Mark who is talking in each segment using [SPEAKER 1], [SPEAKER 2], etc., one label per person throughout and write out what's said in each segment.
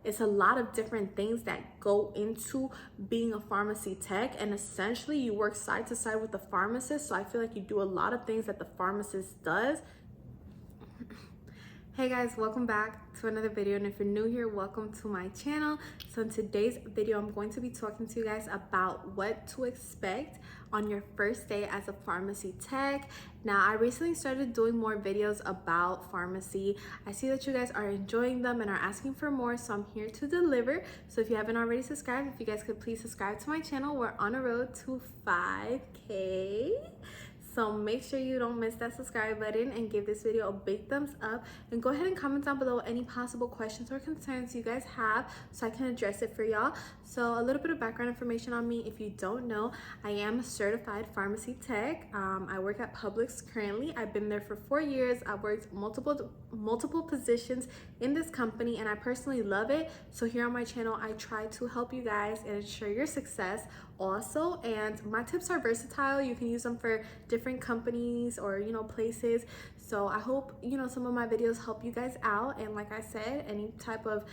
[SPEAKER 1] it's a lot of different things that go into being a pharmacy tech, and essentially you work side to side with the pharmacist. So I feel like you do a lot of things that the pharmacist does. Hey guys, welcome back to another video, and if you're new here, welcome to my channel. So in today's video, I'm going to be talking to you guys about what to expect on your first day as a pharmacy tech. Now, I recently started doing more videos about pharmacy. I see that you guys are enjoying them and are asking for more, so I'm here to deliver. So if you haven't already subscribed, if you guys could please subscribe to my channel. We're on a road to 5K. So make sure you don't miss that subscribe button and give this video a big thumbs up, and go ahead and comment down below any possible questions or concerns you guys have so I can address it for y'all. So a little bit of background information on me. If you don't know, I am a certified pharmacy tech. I work at Publix currently. I've been there for 4 years. I've worked multiple positions in this company, and I personally love it. So here on my channel, I try to help you guys and ensure your success also. And my tips are versatile. You can use them for different companies or places. So I hope some of my videos help you guys out, and like I said, any type of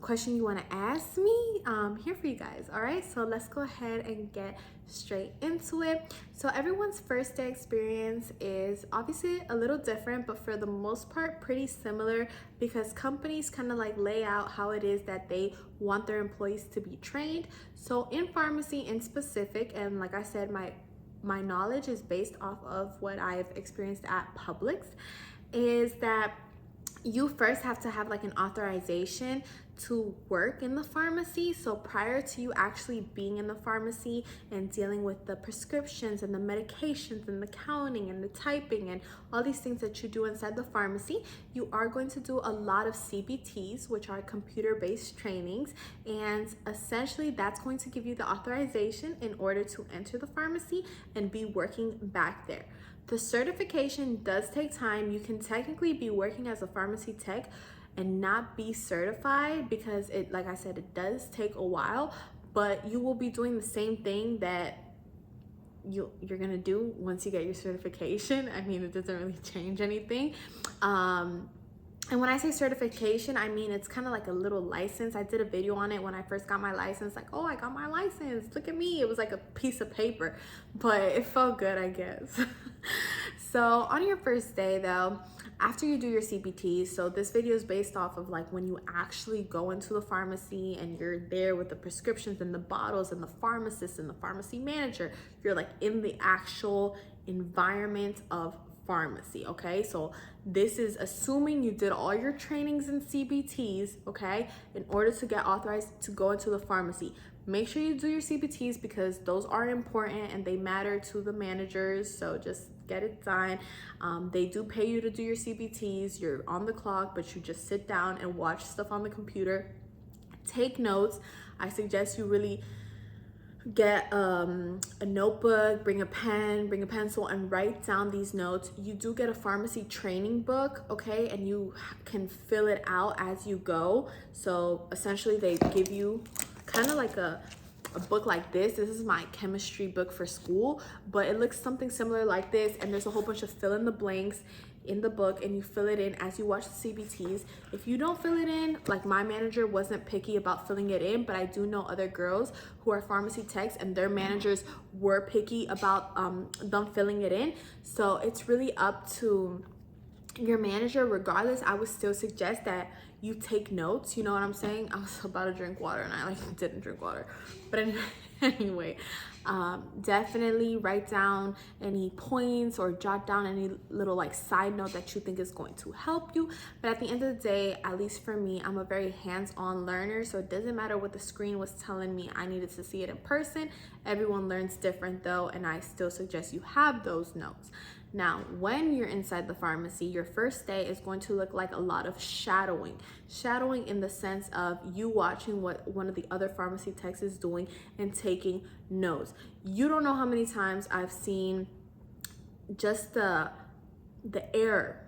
[SPEAKER 1] question you want to ask me, I'm here for you guys. All right, so let's go ahead and get straight into it. So everyone's first day experience is obviously a little different, but for the most part pretty similar, because companies kind of like lay out how it is that they want their employees to be trained. So in pharmacy in specific, and like I said, my knowledge is based off of what I've experienced at Publix, is that you first have to have like an authorization to work in the pharmacy. So prior to you actually being in the pharmacy and dealing with the prescriptions and the medications and the counting and the typing and all these things that you do inside the pharmacy, you are going to do a lot of CBTs, which are computer-based trainings, and essentially that's going to give you the authorization in order to enter the pharmacy and be working back there. The certification does take time. You can technically be working as a pharmacy tech and not be certified, because it, like I said, it does take a while, but you will be doing the same thing that you're gonna do once you get your certification. I mean, it doesn't really change anything. And when I say certification, I mean it's kind of like a little license. I did a video on it when I first got my license, like, oh, I got my license, look at me. It was like a piece of paper, but it felt good, I guess. So on your first day though, after you do your CBT, so this video is based off of like when you actually go into the pharmacy and you're there with the prescriptions and the bottles and the pharmacist and the pharmacy manager, you're like in the actual environment of pharmacy. Okay, so this is assuming you did all your trainings and CBTs, okay, in order to get authorized to go into the pharmacy. Make sure you do your CBTs because those are important and they matter to the managers, so just get it done. They do pay you to do your CBTs. You're on the clock, but you just sit down and watch stuff on the computer. Take notes. I suggest you really get a notebook, bring a pen, bring a pencil, and write down these notes. You do get a pharmacy training book, okay, and you can fill it out as you go. So essentially they give you kind of like a book like this. This is my chemistry book for school, but it looks something similar like this, and there's a whole bunch of fill in the blanks in the book, and you fill it in as you watch the CBTs. If you don't fill it in, like my manager wasn't picky about filling it in, but I do know other girls who are pharmacy techs and their managers were picky about them filling it in. So it's really up to your manager. Regardless, I would still suggest that you take notes. You know what I'm saying? I was about to drink water and I didn't drink water, but anyway, definitely write down any points or jot down any little like side note that you think is going to help you. But at the end of the day, at least for me, I'm a very hands-on learner, so it doesn't matter what the screen was telling me. I needed to see it in person. Everyone learns different though, and I still suggest you have those notes. Now, when you're inside the pharmacy, your first day is going to look like a lot of shadowing. Shadowing in the sense of you watching what one of the other pharmacy techs is doing and taking notes. You don't know how many times I've seen just the air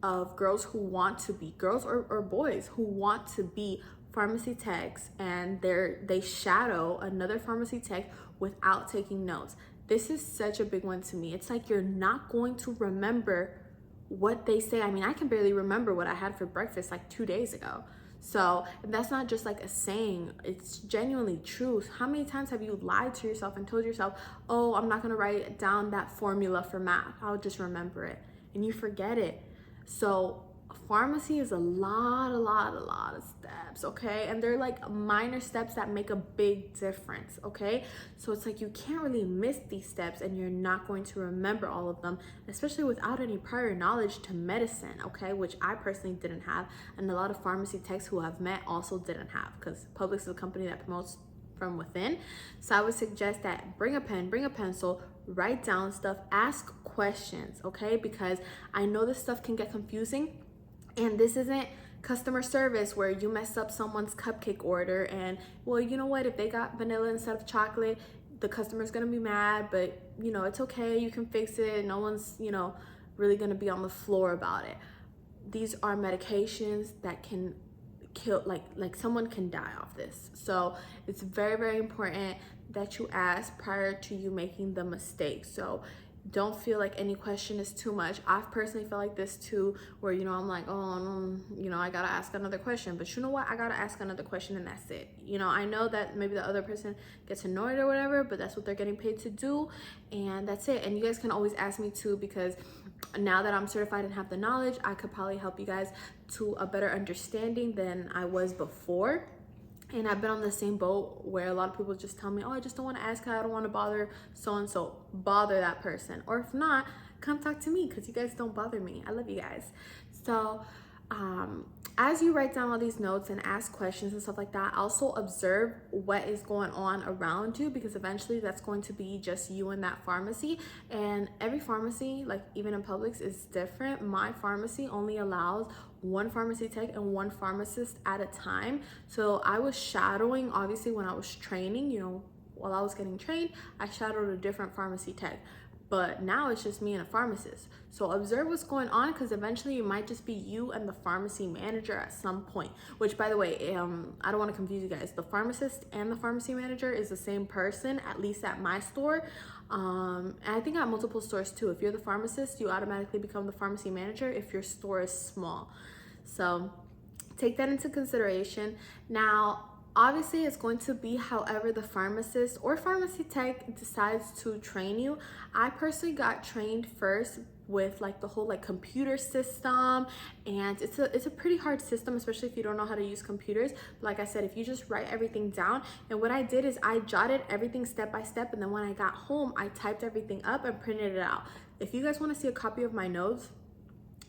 [SPEAKER 1] of girls who want to be, girls or boys who want to be pharmacy techs, and they shadow another pharmacy tech without taking notes. This is such a big one to me. It's like you're not going to remember what they say. I mean, I can barely remember what I had for breakfast like 2 days ago. So that's not just like a saying, it's genuinely true. How many times have you lied to yourself and told yourself, oh, I'm not gonna write down that formula for math, I'll just remember it, and you forget it. So pharmacy is a lot of steps, okay? And they're like minor steps that make a big difference, okay? So it's like you can't really miss these steps, and you're not going to remember all of them, especially without any prior knowledge to medicine, okay? Which I personally didn't have, and a lot of pharmacy techs who I've met also didn't have, because Publix is a company that promotes from within. So I would suggest that bring a pen, bring a pencil, write down stuff, ask questions, okay? Because I know this stuff can get confusing. And this isn't customer service where you mess up someone's cupcake order and, well, you know what, if they got vanilla instead of chocolate, the customer's gonna be mad, but you know, it's okay, you can fix it. No one's, you know, really gonna be on the floor about it. These are medications that can kill, like someone can die off this. So it's very important that you ask prior to you making the mistake. So don't feel like any question is too much. I've personally felt like this too, where, you know, I'm like, oh, no, you know, I gotta ask another question. But you know what? I gotta ask another question and that's it. You know, I know that maybe the other person gets annoyed or whatever, but that's what they're getting paid to do. And that's it. And you guys can always ask me too, because now that I'm certified and have the knowledge, I could probably help you guys to a better understanding than I was before. And I've been on the same boat where a lot of people just tell me, oh, I just don't want to ask, I don't want to bother so-and-so. Bother that person. Or if not, come talk to me, because you guys don't bother me. I love you guys. So as you write down all these notes and ask questions and stuff like that, also observe what is going on around you, because eventually that's going to be just you in that pharmacy. And every pharmacy, like even in Publix, is different. My pharmacy only allows one pharmacy tech and one pharmacist at a time. So I was shadowing, obviously, when I was training, you know, while I was getting trained, I shadowed a different pharmacy tech. But now it's just me and a pharmacist. So observe what's going on, because eventually it might just be you and the pharmacy manager at some point. Which, by the way, I don't want to confuse you guys. The pharmacist and the pharmacy manager is the same person, at least at my store. And I think at multiple stores too. If you're the pharmacist, you automatically become the pharmacy manager if your store is small. So take that into consideration. Now, obviously, it's going to be however the pharmacist or pharmacy tech decides to train you. I personally got trained first with like the whole like computer system, and it's a pretty hard system, especially if you don't know how to use computers. But like I said, if you just write everything down, and what I did is I jotted everything step by step, and then when I got home, I typed everything up and printed it out. If you guys want to see a copy of my notes,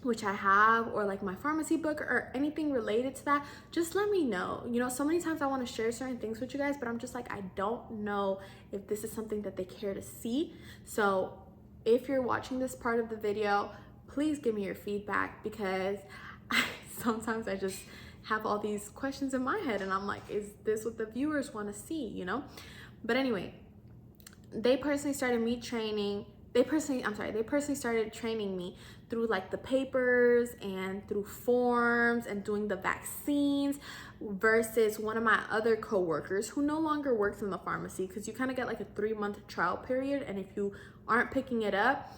[SPEAKER 1] which I have, or like my pharmacy book or anything related to that, just let me know. You know, so many times I want to share certain things with you guys, but I'm just like, I don't know if this is something that they care to see. So if you're watching this part of the video, please give me your feedback, because sometimes I just have all these questions in my head and I'm like, is this what the viewers want to see, you know? But anyway, they personally started training me through like the papers and through forms and doing the vaccines, versus one of my other coworkers who no longer works in the pharmacy, because you kind of get like a 3-month trial period, and if you aren't picking it up,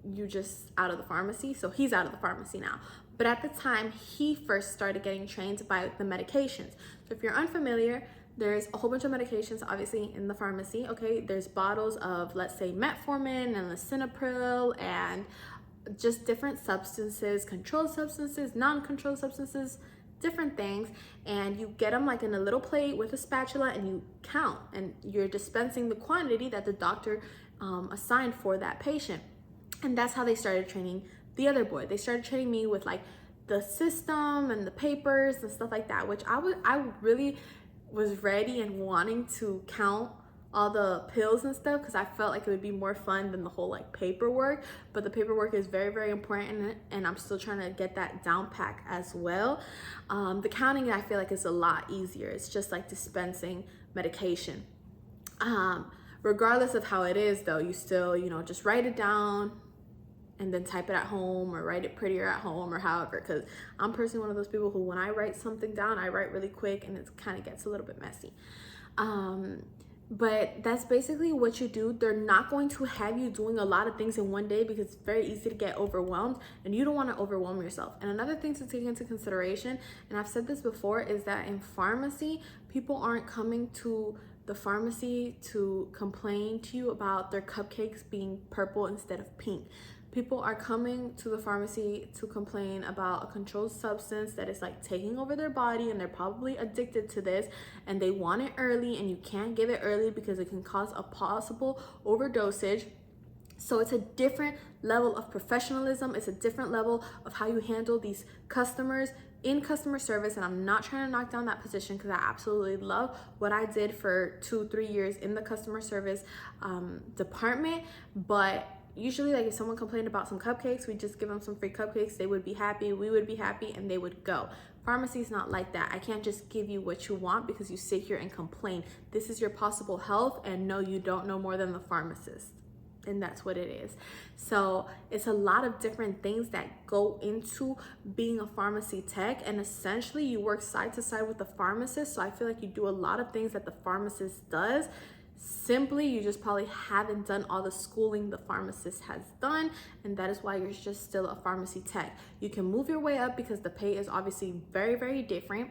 [SPEAKER 1] you just out of the pharmacy. So he's out of the pharmacy now. But at the time, he first started getting trained by the medications. So if you're unfamiliar, there's a whole bunch of medications, obviously, in the pharmacy, okay? There's bottles of, let's say, metformin and lisinopril and just different substances, controlled substances, non-controlled substances, different things. And you get them like in a little plate with a spatula, and you count, and you're dispensing the quantity that the doctor assigned for that patient. And that's how they started training the other boy. They started training me with like the system and the papers and stuff like that, which I really was ready and wanting to count all the pills and stuff, because I felt like it would be more fun than the whole like paperwork. But the paperwork is very important, and I'm still trying to get that down pack as well. The counting, I feel like, is a lot easier. It's just like dispensing medication. Regardless of how it is though, you still, you know, just write it down and then type it at home, or write it prettier at home, or however, because I'm personally one of those people who, when I write something down, I write really quick and it kind of gets a little bit messy. But that's basically what you do. They're not going to have you doing a lot of things in one day because it's very easy to get overwhelmed, and you don't want to overwhelm yourself. And another thing to take into consideration, and I've said this before, is that in pharmacy, people aren't coming to the pharmacy to complain to you about their cupcakes being purple instead of pink. People are coming to the pharmacy to complain about a controlled substance that is like taking over their body, and they're probably addicted to this, and they want it early, and you can't give it early because it can cause a possible overdosage. So it's a different level of professionalism. It's a different level of how you handle these customers in customer service. And I'm not trying to knock down that position because I absolutely love what I did for 2-3 years in the customer service department. But usually, like, if someone complained about some cupcakes, we just give them some free cupcakes. They would be happy, we would be happy, and they would go. Pharmacy is not like that. I can't just give you what you want because you sit here and complain. This is your possible health, and no, you don't know more than the pharmacist. And that's what it is. So it's a lot of different things that go into being a pharmacy tech, and essentially you work side to side with the pharmacist. So I feel like you do a lot of things that the pharmacist does. Simply, you just probably haven't done all the schooling the pharmacist has done, and that is why you're just still a pharmacy tech. You can move your way up because the pay is obviously very, very different.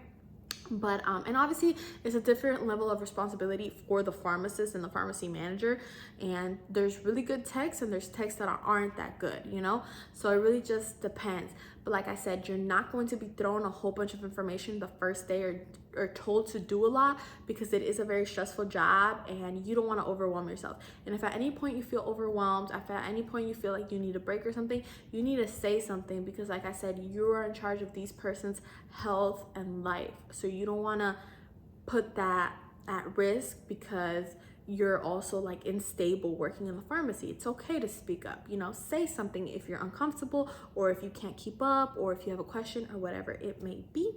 [SPEAKER 1] But and obviously it's a different level of responsibility for the pharmacist and the pharmacy manager, and there's really good techs and there's techs that aren't that good, you know. So it really just depends. But like I said, you're not going to be thrown a whole bunch of information the first day or told to do a lot, because it is a very stressful job and you don't want to overwhelm yourself. And if at any point you feel overwhelmed, if at any point you feel like you need a break or something, you need to say something, because like I said, you are in charge of these person's health and life. So you don't want to put that at risk because you're also like unstable working in the pharmacy. It's okay to speak up, you know, say something if you're uncomfortable or if you can't keep up or if you have a question or whatever it may be.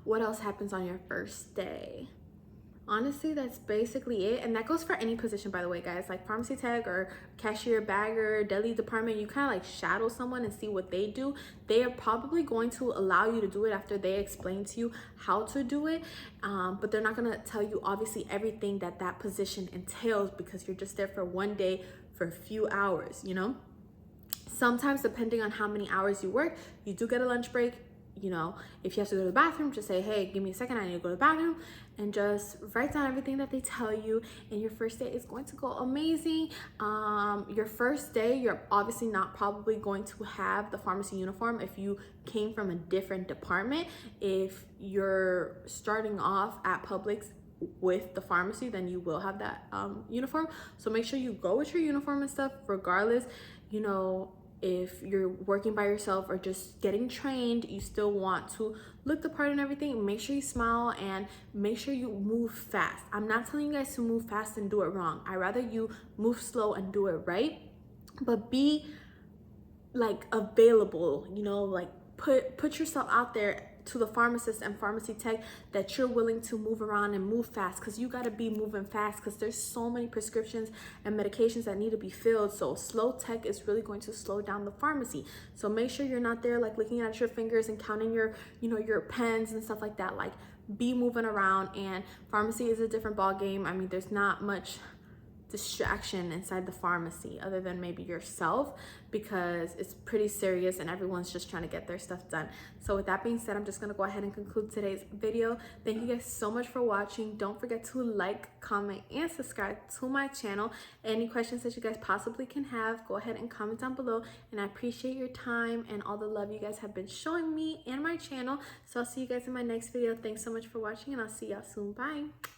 [SPEAKER 1] What else happens on your first day? Honestly, that's basically it. And that goes for any position, by the way, guys, like pharmacy tech or cashier, bagger, deli department. You kind of like shadow someone and see what they do. They are probably going to allow you to do it after they explain to you how to do it. But they're not going to tell you obviously everything that that position entails, because you're just there for one day for a few hours, you know. Sometimes, depending on how many hours you work, you do get a lunch break. You know, if you have to go to the bathroom, just say, hey, give me a second, I need to go to the bathroom, and just write down everything that they tell you. And your first day is going to go amazing. Your first day, you're obviously not probably going to have the pharmacy uniform if you came from a different department. If you're starting off at Publix with the pharmacy, then you will have that uniform. So make sure you go with your uniform and stuff regardless. You know, if you're working by yourself or just getting trained, you still want to look the part and everything. Make sure you smile and make sure you move fast. I'm not telling you guys to move fast and do it wrong. I'd rather you move slow and do it right, but be like available, you know, like put yourself out there to the pharmacist and pharmacy tech that you're willing to move around and move fast, because you got to be moving fast because there's so many prescriptions and medications that need to be filled. So slow tech is really going to slow down the pharmacy. So make sure you're not there like looking at your fingers and counting your, you know, your pens and stuff like that. Like, be moving around. And pharmacy is a different ball game. I mean, there's not much distraction inside the pharmacy other than maybe yourself, because it's pretty serious and everyone's just trying to get their stuff done. So with that being said, I'm just going to go ahead and conclude today's video. Thank you guys so much for watching. Don't forget to like, comment, and subscribe to my channel. Any questions that you guys possibly can have, go ahead and comment down below, and I appreciate your time and all the love you guys have been showing me and my channel. So I'll see you guys in my next video. Thanks so much for watching, and I'll see y'all soon. Bye.